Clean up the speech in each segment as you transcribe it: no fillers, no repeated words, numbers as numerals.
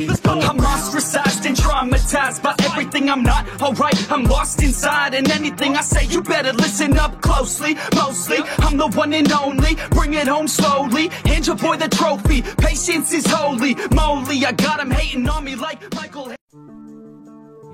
I'm ostracized and traumatized by everything I'm not alright. I'm lost inside and anything I say you better listen up closely. Mostly I'm the one and only, bring it home slowly. Hand your boy the trophy, patience is holy moly. I got him hating on me like Michael.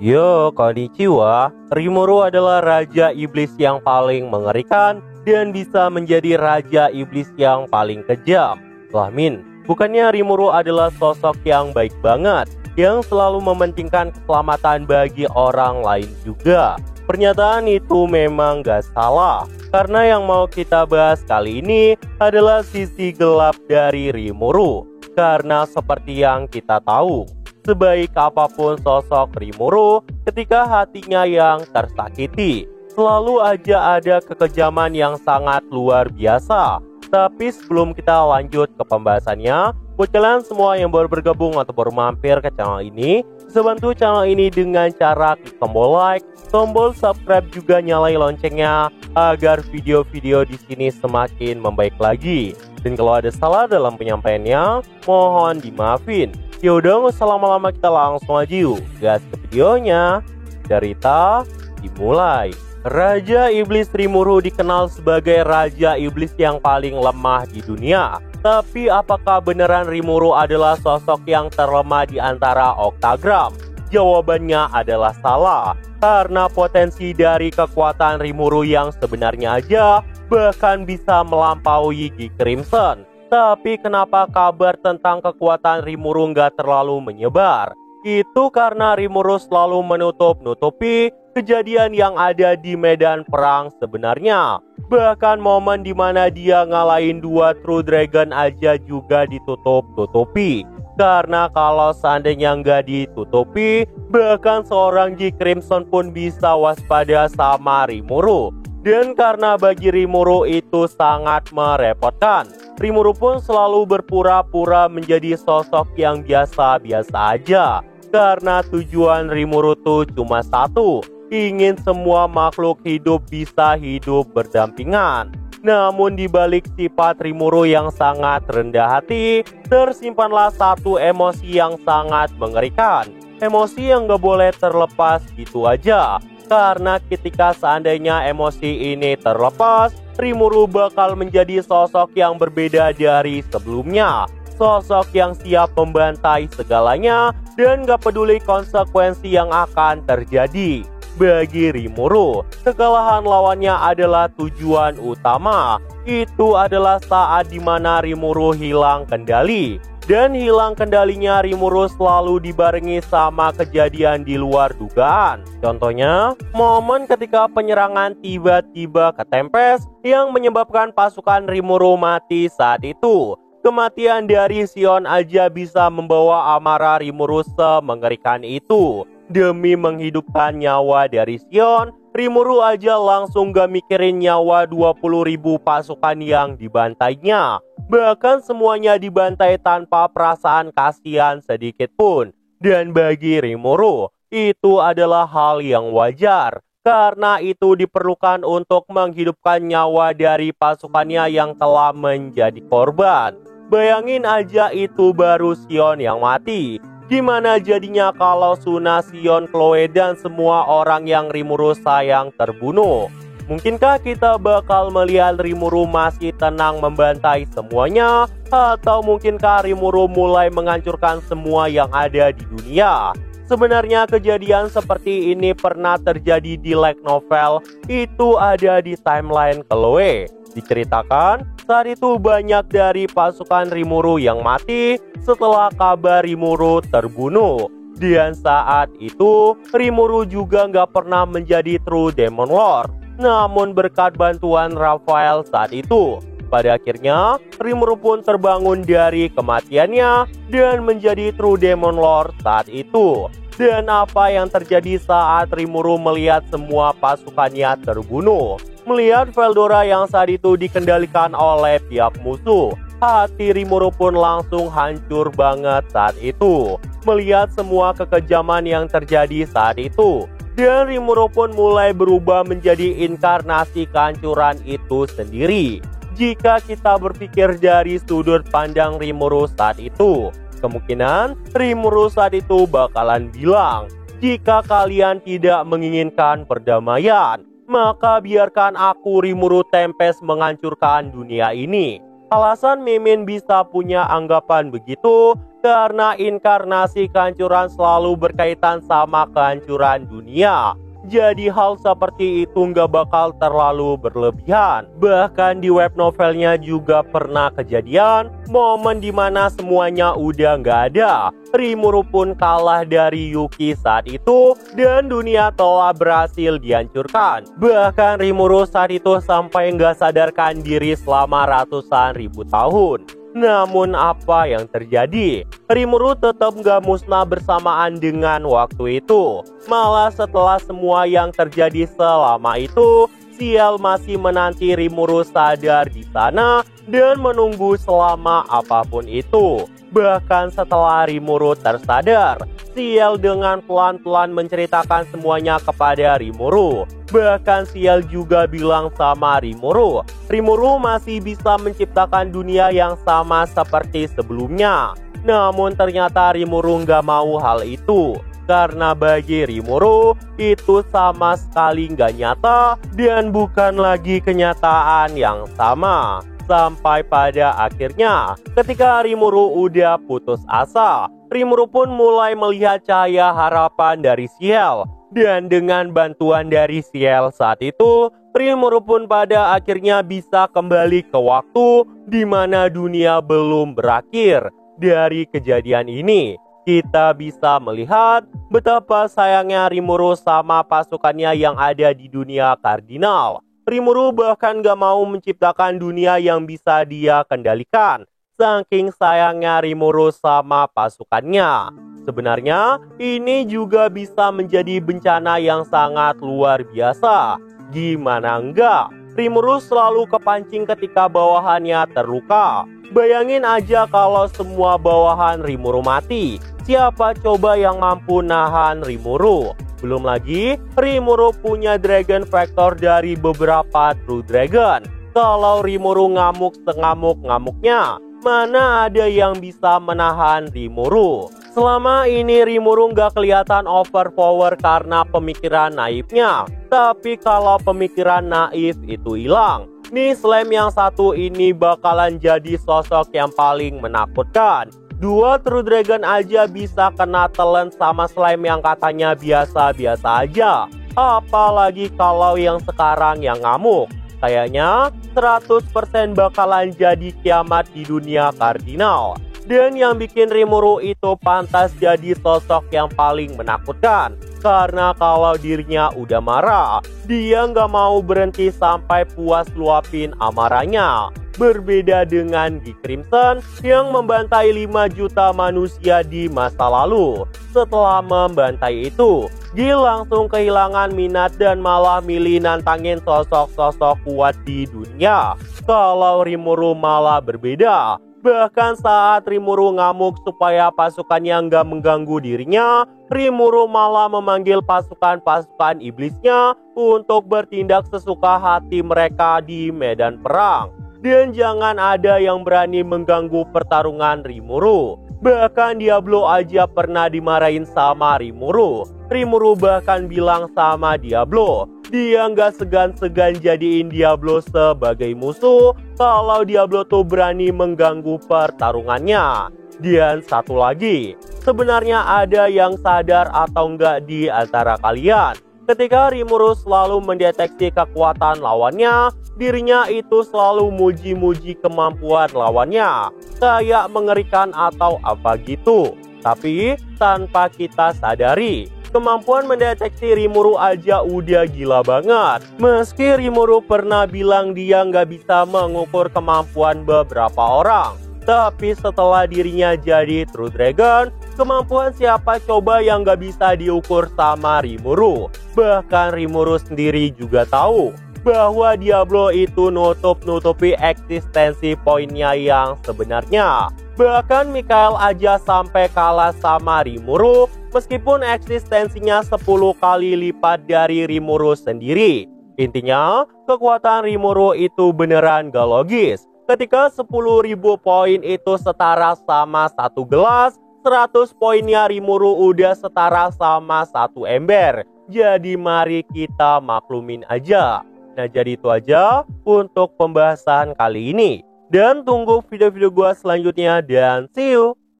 Yo, konnichiwa. Rimuru adalah raja iblis yang paling mengerikan dan bisa menjadi raja iblis yang paling kejam. Lah Min, bukannya Rimuru adalah sosok yang baik banget, yang selalu mementingkan keselamatan bagi orang lain juga. Pernyataan itu memang gak salah, karena yang mau kita bahas kali ini adalah sisi gelap dari Rimuru. Karena seperti yang kita tahu, sebaik apapun sosok Rimuru, ketika hatinya yang tersakiti, selalu aja ada kekejaman yang sangat luar biasa. Tapi sebelum kita lanjut ke pembahasannya, buat kalian semua yang baru bergabung atau baru mampir ke channel ini, bisa bantu channel ini dengan cara klik tombol like, tombol subscribe, juga nyalain loncengnya agar video-video di sini semakin membaik lagi. Dan kalau ada salah dalam penyampaiannya, mohon dimaafin. Yaudah, nggak usah lama-lama, kita langsung aja yuk gas ke videonya. Cerita dimulai. Raja Iblis Rimuru dikenal sebagai Raja Iblis yang paling lemah di dunia. Tapi apakah beneran Rimuru adalah sosok yang terlemah di antara oktagram? Jawabannya adalah salah. Karena potensi dari kekuatan Rimuru yang sebenarnya aja bahkan bisa melampaui Geek Crimson. Tapi kenapa kabar tentang kekuatan Rimuru nggak terlalu menyebar? Itu karena Rimuru selalu menutup-nutupi kejadian yang ada di medan perang sebenarnya. Bahkan momen dimana dia ngalahin 2 True Dragon aja juga ditutup-tutupi. Karena kalau seandainya nggak ditutupi, bahkan seorang Geek Crimson pun bisa waspada sama Rimuru. Dan karena bagi Rimuru itu sangat merepotkan, Rimuru pun selalu berpura-pura menjadi sosok yang biasa-biasa aja. Karena tujuan Rimuru tuh cuma satu, ingin semua makhluk hidup bisa hidup berdampingan. Namun di balik sifat Rimuru yang sangat rendah hati, tersimpanlah satu emosi yang sangat mengerikan. Emosi yang gak boleh terlepas gitu aja. Karena ketika seandainya emosi ini terlepas, Rimuru bakal menjadi sosok yang berbeda dari sebelumnya. Sosok yang siap membantai segalanya dan gak peduli konsekuensi yang akan terjadi. Bagi Rimuru, kekalahan lawannya adalah tujuan utama. Itu adalah saat dimana Rimuru hilang kendali. Dan hilang kendalinya Rimuru selalu dibarengi sama kejadian di luar dugaan. Contohnya, momen ketika penyerangan tiba-tiba ketempes yang menyebabkan pasukan Rimuru mati saat itu. Kematian dari Sion aja bisa membawa amarah Rimuru semengerikan itu. Demi menghidupkan nyawa dari Sion, Rimuru aja langsung gak mikirin nyawa 20.000 pasukan yang dibantainya. Bahkan semuanya dibantai tanpa perasaan kasihan sedikit pun. Dan bagi Rimuru, itu adalah hal yang wajar. Karena itu diperlukan untuk menghidupkan nyawa dari pasukannya yang telah menjadi korban. Bayangin aja, itu baru Sion yang mati. Gimana jadinya kalau Suna, Sion, Chloe, dan semua orang yang Rimuru sayang terbunuh? Mungkinkah kita bakal melihat Rimuru masih tenang membantai semuanya? Atau mungkinkah Rimuru mulai menghancurkan semua yang ada di dunia? Sebenarnya kejadian seperti ini pernah terjadi di light novel. Itu ada di timeline Chloe. Diceritakan, saat itu banyak dari pasukan Rimuru yang mati setelah kabar Rimuru terbunuh. Dan saat itu, Rimuru juga nggak pernah menjadi True Demon Lord. Namun berkat bantuan Raphael saat itu, pada akhirnya Rimuru pun terbangun dari kematiannya dan menjadi True Demon Lord saat itu. Dan apa yang terjadi saat Rimuru melihat semua pasukannya terbunuh? Melihat Veldora yang saat itu dikendalikan oleh pihak musuh, hati Rimuru pun langsung hancur banget saat itu. Melihat semua kekejaman yang terjadi saat itu, dan Rimuru pun mulai berubah menjadi inkarnasi kehancuran itu sendiri. Jika kita berpikir dari sudut pandang Rimuru saat itu, Kemungkinan Rimuru saat itu bakalan bilang, jika kalian tidak menginginkan perdamaian, maka biarkan aku Rimuru Tempest menghancurkan dunia ini. Alasan Mimin bisa punya anggapan begitu karena inkarnasi kehancuran selalu berkaitan sama kehancuran dunia. Jadi hal seperti itu nggak bakal terlalu berlebihan. Bahkan di web novelnya juga pernah kejadian momen dimana semuanya udah nggak ada. Rimuru pun kalah dari Yuki saat itu dan dunia telah berhasil dihancurkan. Bahkan Rimuru saat itu sampai nggak sadarkan diri selama ratusan ribu tahun. Namun apa yang terjadi? Rimuru tetap gak musnah bersamaan dengan waktu itu. Malah setelah semua yang terjadi selama itu, Ciel masih menanti Rimuru sadar di sana dan menunggu selama apapun itu. Bahkan setelah Rimuru tersadar, Ciel dengan pelan-pelan menceritakan semuanya kepada Rimuru. Bahkan Ciel juga bilang sama Rimuru, Rimuru masih bisa menciptakan dunia yang sama seperti sebelumnya. Namun ternyata Rimuru nggak mau hal itu. Karena bagi Rimuru, itu sama sekali nggak nyata dan bukan lagi kenyataan yang sama. Sampai pada akhirnya, ketika Rimuru udah putus asa, Rimuru pun mulai melihat cahaya harapan dari Ciel. Dan dengan bantuan dari Ciel saat itu, Rimuru pun pada akhirnya bisa kembali ke waktu di mana dunia belum berakhir. Dari kejadian ini, kita bisa melihat betapa sayangnya Rimuru sama pasukannya yang ada di dunia kardinal. Rimuru bahkan gak mau menciptakan dunia yang bisa dia kendalikan. Saking sayangnya Rimuru sama pasukannya. Sebenarnya ini juga bisa menjadi bencana yang sangat luar biasa. Gimana enggak? Rimuru selalu kepancing ketika bawahannya terluka. Bayangin aja kalau semua bawahan Rimuru mati. Siapa coba yang mampu nahan Rimuru? Belum lagi, Rimuru punya Dragon Factor dari beberapa True Dragon. Kalau Rimuru ngamuk sengamuk-ngamuknya, mana ada yang bisa menahan Rimuru? Selama ini Rimuru nggak kelihatan overpower karena pemikiran naifnya. Tapi kalau pemikiran naif itu hilang, nih slime yang satu ini bakalan jadi sosok yang paling menakutkan. Dua True Dragon aja bisa kena telan sama slime yang katanya biasa-biasa aja. Apalagi kalau yang sekarang yang ngamuk. Kayaknya 100% bakalan jadi kiamat di dunia kardinal. Dan yang bikin Rimuru itu pantas jadi sosok yang paling menakutkan. Karena kalau dirinya udah marah, dia nggak mau berhenti sampai puas luapin amarahnya. Berbeda dengan Geek Crimson yang membantai 5 juta manusia di masa lalu. Setelah membantai itu, Geek langsung kehilangan minat dan malah milih nantangin sosok-sosok kuat di dunia. Kalau Rimuru malah berbeda. Bahkan saat Rimuru ngamuk supaya pasukannya nggak mengganggu dirinya, Rimuru malah memanggil pasukan-pasukan iblisnya untuk bertindak sesuka hati mereka di medan perang. Dan jangan ada yang berani mengganggu pertarungan Rimuru. Bahkan Diablo aja pernah dimarahin sama Rimuru. Rimuru bahkan bilang sama Diablo, dia nggak segan-segan jadiin Diablo sebagai musuh kalau Diablo tuh berani mengganggu pertarungannya. Dan satu lagi, sebenarnya ada yang sadar atau enggak di antara kalian? Ketika Rimuru selalu mendeteksi kekuatan lawannya, dirinya itu selalu muji-muji kemampuan lawannya. Kayak mengerikan atau apa gitu. Tapi tanpa kita sadari, kemampuan mendeteksi Rimuru aja udah gila banget. Meski Rimuru pernah bilang dia nggak bisa mengukur kemampuan beberapa orang, tapi setelah dirinya jadi True Dragon, kemampuan siapa coba yang nggak bisa diukur sama Rimuru? Bahkan Rimuru sendiri juga tahu bahwa Diablo itu nutupi eksistensi poinnya yang sebenarnya. Bahkan Mikael aja sampai kalah sama Rimuru meskipun eksistensinya 10 kali lipat dari Rimuru sendiri. Intinya, kekuatan Rimuru itu beneran gak logis. Ketika 10.000 poin itu setara sama 1 gelas, 100 poinnya Rimuru udah setara sama 1 ember. Jadi mari kita maklumin aja. Nah, jadi itu aja untuk pembahasan kali ini. Dan tunggu video-video gua selanjutnya dan see you.